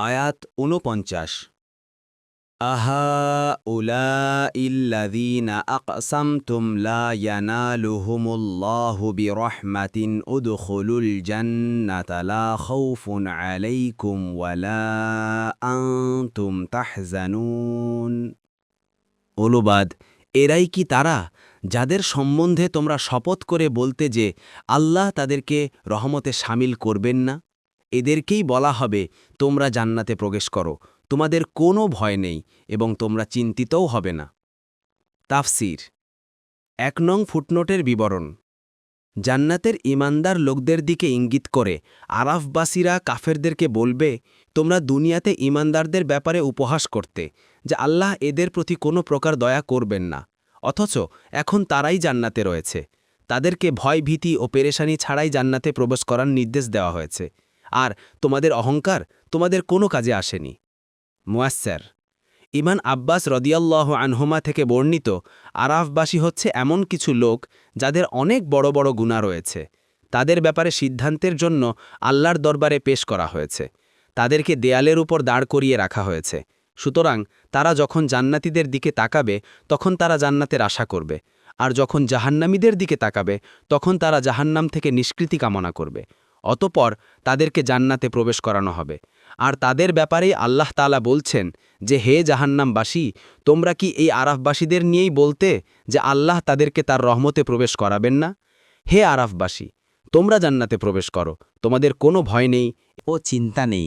আয়াত ৪৯ আহাউলাইল্লাযীনা আকসামতুম লা ইয়ানালুহুমুল্লাহু বিরহমাতিন উদখুলুল জান্নাতা লা খাউফুন আলাইকুম ওয়ালা আনতুম তাহজানুন। অনুবাদ: এরাই কি তারা যাদের সম্বন্ধে তোমরা শপথ করে বলতে যে আল্লাহ তাদেরকে রহমতে শামিল করবেন না? এদেরকেই বলা হবে, তোমরা জান্নাতে প্রবেশ করো, তোমাদের কোনো ভয় নেই এবং তোমরা চিন্তিতও হবে না। তাফসীর ১ নং ফুটনোটের বিবরণ। জান্নাতের ঈমানদার লোকদের দিকে ইঙ্গিত করে আরাফবাসীরা কাফেরদেরকে বলবে, তোমরা দুনিয়াতে ঈমানদারদের ব্যাপারে উপহাস করতে যে আল্লাহ এদের প্রতি কোনো প্রকার দয়া করবেন না, অথচ এখন তারাই জান্নাতে রয়েছে। তাদেরকে ভয় ভীতি ও পেরেশানি ছাড়াই জান্নাতে প্রবেশ করার নির্দেশ দেওয়া হয়েছে, আর তোমাদের অহংকার তোমাদের কোনো কাজে আসেনি। মুয়াস্সার ইমান আব্বাস রদিয়াল্লাহু আনহুমা থেকে বর্ণিত, আরাফবাসী হচ্ছে এমন কিছু লোক যাদের অনেক বড় বড় গুনাহ রয়েছে। তাদের ব্যাপারে সিদ্ধান্তের জন্য আল্লাহর দরবারে পেশ করা হয়েছে। তাদেরকে দেয়ালের উপর দাঁড় করিয়ে রাখা হয়েছে। সুতরাং তারা যখন জান্নাতীদের দিকে তাকাবে তখন তারা জান্নাতের আশা করবে, আর যখন জাহান্নামীদের দিকে তাকাবে তখন তারা জাহান্নাম থেকে নিষ্কৃতি কামনা করবে। অতঃপর তাদেরকে জান্নাতে প্রবেশ করানো হবে। আর তাদের ব্যাপারেই আল্লাহ তাআলা বলছেন যে, হে জাহান্নামবাসী, তোমরা কি এই আরাফবাসীদের নিয়েই বলতে যে আল্লাহ তাদেরকে তার রহমতে প্রবেশ করাবেন না? হে আরাফবাসী, তোমরা জান্নাতে প্রবেশ করো, তোমাদের কোনো ভয় নেই ও চিন্তা নেই।